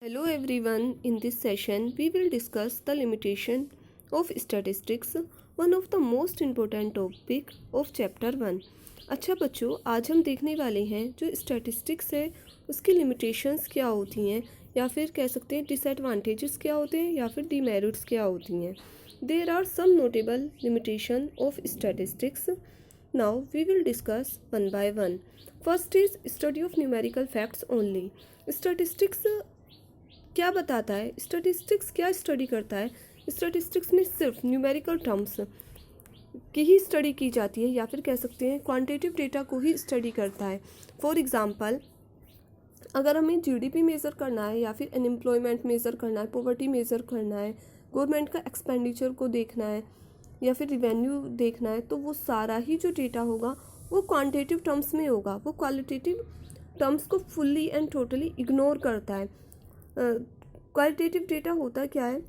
Hello everyone, in this session we will discuss the limitation of statistics, one of the most important topic of chapter 1। अच्छा बच्चों, आज हम देखने वाले हैं जो स्टैटिस्टिक्स है उसकी लिमिटेशंस क्या होती हैं या फिर कह सकते हैं डिसएडवांटेजेस क्या होते हैं या फिर डिमेरिट्स क्या होती हैं। There are some notable limitation of statistics. Now we will discuss one by one. First is study of numerical facts only. Statistics क्या बताता है? स्टैटिस्टिक्स क्या स्टडी करता है? स्टैटिस्टिक्स में सिर्फ न्यूमेरिकल टर्म्स की ही स्टडी की जाती है या फिर कह सकते हैं क्वांटिटेटिव डेटा को ही स्टडी करता है। फॉर एग्जांपल, अगर हमें जीडीपी मेज़र करना है या फिर अनएम्प्लॉयमेंट मेज़र करना है, पॉवर्टी मेज़र करना है, गवर्नमेंट का एक्सपेंडिचर को देखना है या फिर रिवेन्यू देखना है, तो वो सारा ही जो डेटा होगा वो क्वांटिटेटिव टर्म्स में होगा। वो क्वालिटेटिव टर्म्स को फुल्ली एंड टोटली इग्नोर करता है। क्वालिटेटिव डेटा होता क्या है?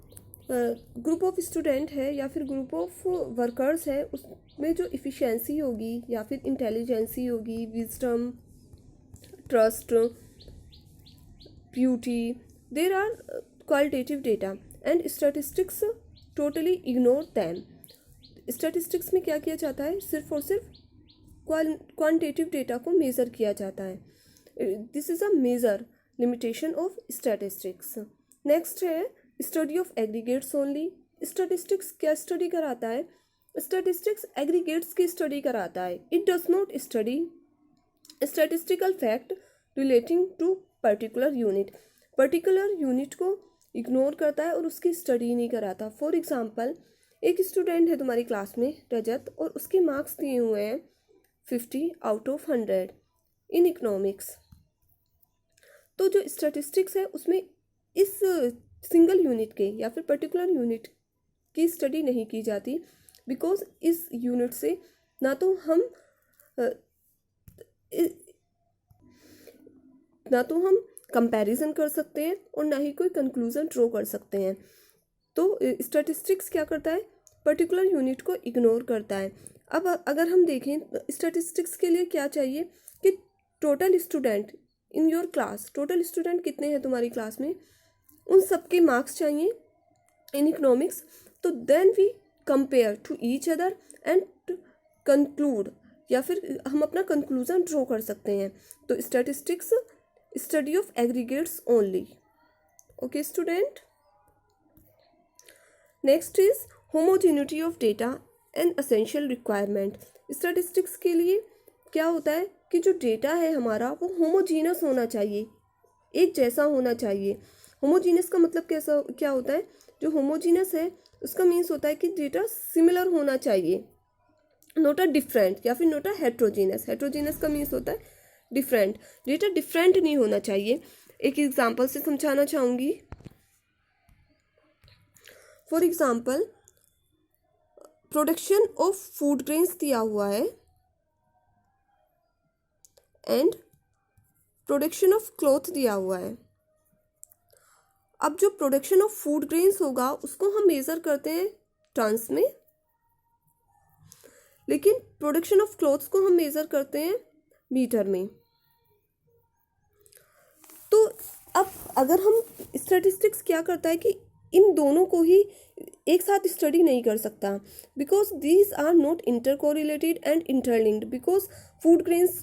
ग्रुप ऑफ स्टूडेंट है या फिर ग्रुप ऑफ वर्कर्स है, उसमें जो इफ़िशेंसी होगी या फिर इंटेलिजेंसी होगी, wisdom, trust, beauty, there are qualitative data and statistics totally ignore them. Statistics में क्या किया जाता है? सिर्फ और सिर्फ क्वांटिटेटिव डेटा को मेज़र किया जाता है। This is a major limitation of statistics. Next है study of aggregates only. Statistics क्या स्टडी कराता है? स्टैटिस्टिक्स एग्रीगेट्स की स्टडी कराता है। It does not study statistical fact relating to particular unit. Particular unit को इग्नोर करता है और उसकी स्टडी नहीं कराता। फॉर एग्जाम्पल, एक स्टूडेंट है तुम्हारी क्लास में, रजत, और उसके मार्क्स दिए हुए हैं 50 आउट ऑफ 100 इन इकोनॉमिक्स। तो जो स्टैटिस्टिक्स है उसमें इस सिंगल यूनिट के या फिर पर्टिकुलर यूनिट की स्टडी नहीं की जाती, बिकॉज इस यूनिट से ना तो हम कंपैरिजन कर सकते हैं और ना ही कोई कंक्लूजन ड्रॉ कर सकते हैं। तो स्टैटिस्टिक्स क्या करता है? पर्टिकुलर यूनिट को इग्नोर करता है। अब अगर हम देखें स्टैटिस्टिक्स के लिए क्या चाहिए कि total student in your class, total student कितने हैं तुम्हारी क्लास में, उन सबके मार्क्स चाहिए इन इकोनॉमिक्स। तो then we compare to each other and conclude, या फिर हम अपना कंक्लूजन ड्रॉ कर सकते हैं। तो statistics study of aggregates only. Okay student. Next is homogeneity of data and essential requirement. Statistics के लिए क्या होता है कि जो डेटा है हमारा वो होमोजीनस होना चाहिए, एक जैसा होना चाहिए। होमोजीनस का मतलब कैसा क्या होता है? जो होमोजीनस है उसका मीन्स होता है कि डेटा सिमिलर होना चाहिए, नोट अ डिफरेंट या फिर नोट अ हेट्रोजीनस। हेट्रोजीनस का मीन्स होता है डिफरेंट। डेटा डिफरेंट नहीं होना चाहिए। एक एग्जांपल से समझाना चाहूँगी। For example, production of food grains दिया हुआ है एंड प्रोडक्शन ऑफ क्लॉथ दिया हुआ है। अब जो प्रोडक्शन ऑफ फूड ग्रेन्स होगा उसको हम मेजर करते हैं टन्स में, लेकिन प्रोडक्शन ऑफ क्लॉथ्स को हम मेजर करते हैं मीटर में। तो अब अगर हम स्टैटिस्टिक्स क्या करता है कि इन दोनों को ही एक साथ स्टडी नहीं कर सकता, because these are not inter correlated and interlinked. Because food grains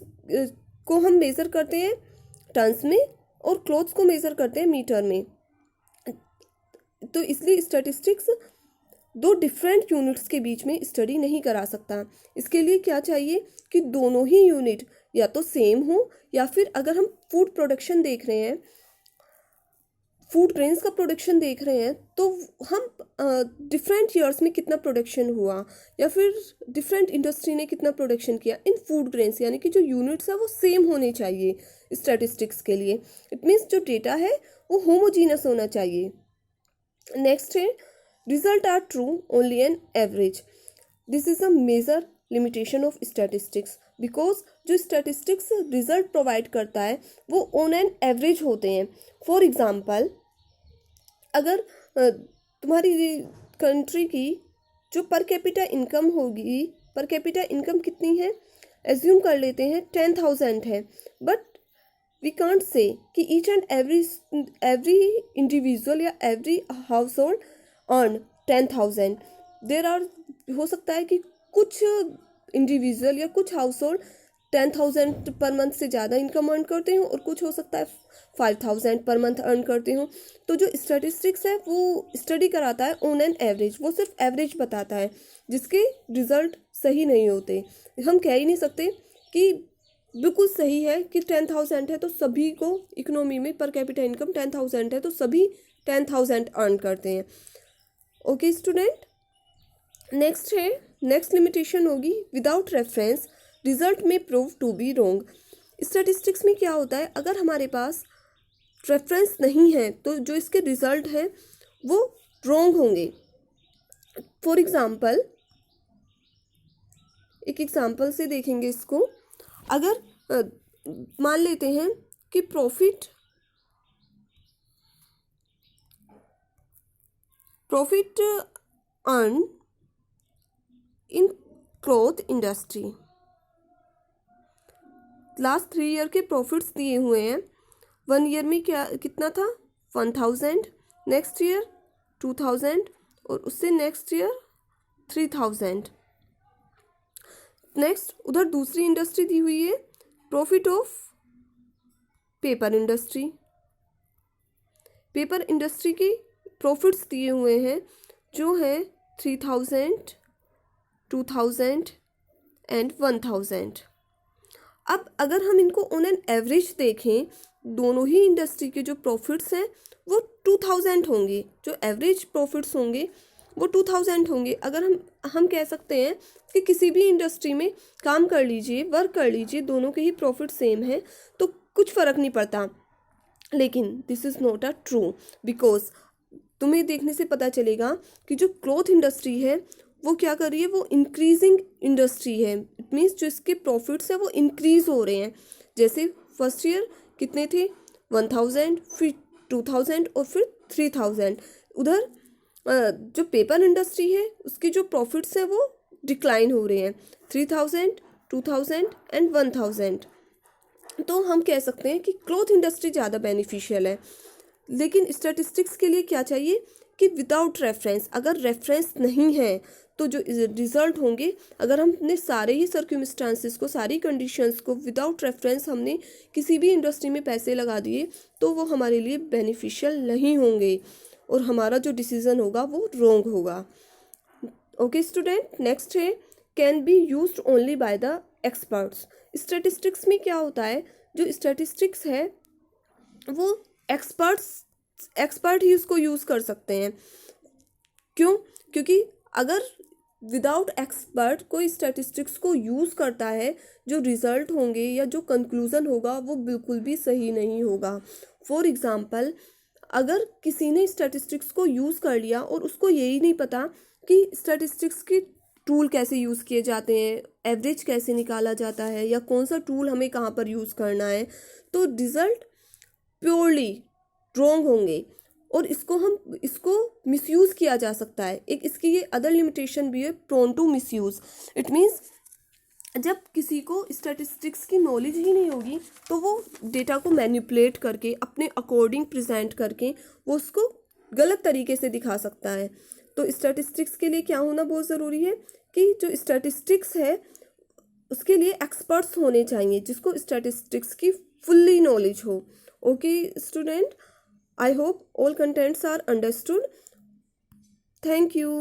को हम मेज़र करते हैं टन्स में और क्लॉथ्स को मेज़र करते हैं मीटर में। तो इसलिए स्टैटिस्टिक्स दो डिफरेंट यूनिट्स के बीच में स्टडी नहीं करा सकता। इसके लिए क्या चाहिए कि दोनों ही यूनिट या तो सेम हो, या फिर अगर हम फूड प्रोडक्शन देख रहे हैं, फूड ग्रेन्स का प्रोडक्शन देख रहे हैं, तो हम डिफरेंट ईयर्स में कितना प्रोडक्शन हुआ या फिर डिफरेंट इंडस्ट्री ने कितना प्रोडक्शन किया इन फूड ग्रेन्स, यानी कि जो यूनिट्स है वो सेम होने चाहिए स्टैटिस्टिक्स के लिए। इट मीन्स जो डेटा है वो होमोजीनस होना चाहिए। नेक्स्ट है result are true only an average. This is a major limitation of statistics, because जो स्टैटिस्टिक्स रिजल्ट प्रोवाइड करता है वो ऑन एन एवरेज होते हैं। फॉर एग्जांपल, अगर तुम्हारी कंट्री की जो पर कैपिटा इनकम होगी, पर कैपिटा इनकम कितनी है? एज्यूम कर लेते हैं 10,000 है, बट वी कांट से कि ईच एंड एवरी इंडिविजुअल या every household earn 10,000। There are, हो सकता है कि कुछ इंडिविजुअल या कुछ हाउस होल्ड 10,000 पर मंथ से ज़्यादा इनकम अर्न करते हो और कुछ हो सकता है 5,000 पर मंथ अर्न करते हो। तो जो स्टैटिस्टिक्स है वो स्टडी कराता है ऑन एन एवरेज, वो सिर्फ एवरेज बताता है जिसके रिजल्ट सही नहीं होते। हम कह ही नहीं सकते कि बिल्कुल सही है कि 10,000 है तो सभी को इकोनॉमी में पर कैपिटा इनकम 10,000 है तो सभी 10,000 अर्न करते हैं। ओके स्टूडेंट, नेक्स्ट है, नेक्स्ट लिमिटेशन होगी विदाउट रेफरेंस रिजल्ट में prove to be wrong. Statistics में क्या होता है, अगर हमारे पास रेफरेंस नहीं है तो जो इसके रिजल्ट हैं वो रोंग होंगे। फॉर एग्जाम्पल, एक एग्जाम्पल से देखेंगे इसको। अगर मान लेते हैं कि profit earn in cloth industry, last 3 year के प्रॉफिट्स दिए हुए हैं। 1 ईयर में क्या कितना था 1,000, नेक्स्ट ईयर 2,000 और उससे नेक्स्ट ईयर 3,000। नेक्स्ट उधर दूसरी इंडस्ट्री दी हुई है profit of paper industry. Paper industry की प्रॉफिट्स दिए हुए हैं जो है 3,000, 2,000 एंड 1,000। अब अगर हम इनको ऑन एन एवरेज देखें, दोनों ही इंडस्ट्री के जो प्रॉफिट्स हैं वो 2,000 होंगे, जो एवरेज प्रॉफिट्स होंगे वो 2,000 होंगे। अगर हम कह सकते हैं कि किसी भी इंडस्ट्री में काम कर लीजिए, वर्क कर लीजिए, दोनों के ही प्रॉफिट सेम है तो कुछ फ़र्क नहीं पड़ता। लेकिन this is not a true, because तुम्हें देखने से पता चलेगा कि जो क्लॉथ इंडस्ट्री है वो क्या कर रही है, वो इंक्रीजिंग इंडस्ट्री है। इट मीन्स जो इसके प्रॉफिट्स है वो इंक्रीज हो रहे हैं। जैसे फर्स्ट ईयर कितने थे 1,000, फिर 2,000 और फिर 3,000। उधर जो पेपर इंडस्ट्री है उसके जो प्रॉफिट्स हैं वो डिक्लाइन हो रहे हैं 3,000, 2,000 एंड 1,000। तो हम कह सकते हैं कि क्लॉथ इंडस्ट्री ज़्यादा बेनिफिशियल है। लेकिन स्टैटिस्टिक्स के लिए क्या चाहिए कि विदाउट रेफरेंस, अगर रेफरेंस नहीं है तो जो रिजल्ट होंगे, अगर हमने सारे ही सर्क्यूमस्टांसेस को, सारी कंडीशंस को विदाउट रेफरेंस हमने किसी भी इंडस्ट्री में पैसे लगा दिए तो वो हमारे लिए बेनिफिशियल नहीं होंगे और हमारा जो डिसीजन होगा वो रॉन्ग होगा। ओके स्टूडेंट, नेक्स्ट है can be used only by the experts. Statistics में क्या होता है, जो स्टैटिस्टिक्स है वो एक्सपर्ट ही उसको यूज़ कर सकते हैं। क्यों? क्योंकि अगर विदाउट एक्सपर्ट कोई स्टैटिस्टिक्स को यूज़ करता है, जो रिजल्ट होंगे या जो कंक्लूज़न होगा वो बिल्कुल भी सही नहीं होगा। फॉर एग्ज़ाम्पल, अगर किसी ने स्टैटिस्टिक्स को यूज़ कर लिया और उसको यही नहीं पता कि स्टैटिस्टिक्स की टूल कैसे यूज़ किए जाते हैं, एवरेज कैसे निकाला जाता है या कौन सा टूल हमें कहाँ पर यूज़ करना है, तो रिज़ल्ट प्योरली रॉन्ग होंगे और इसको मिसयूज़ किया जा सकता है। एक इसकी ये अदर लिमिटेशन भी है, prone to misuse. It means जब किसी को स्टैटिस्टिक्स की नॉलेज ही नहीं होगी तो वो डेटा को मैनिपुलेट करके अपने अकॉर्डिंग प्रेजेंट करके वो उसको गलत तरीके से दिखा सकता है। तो स्टैटिस्टिक्स के लिए क्या होना बहुत ज़रूरी है कि जो स्टैटिस्टिक्स है उसके लिए एक्सपर्ट्स होने चाहिए जिसको स्टैटिस्टिक्स की फुल्ली नॉलेज हो। Okay student, I hope all contents are understood. Thank you.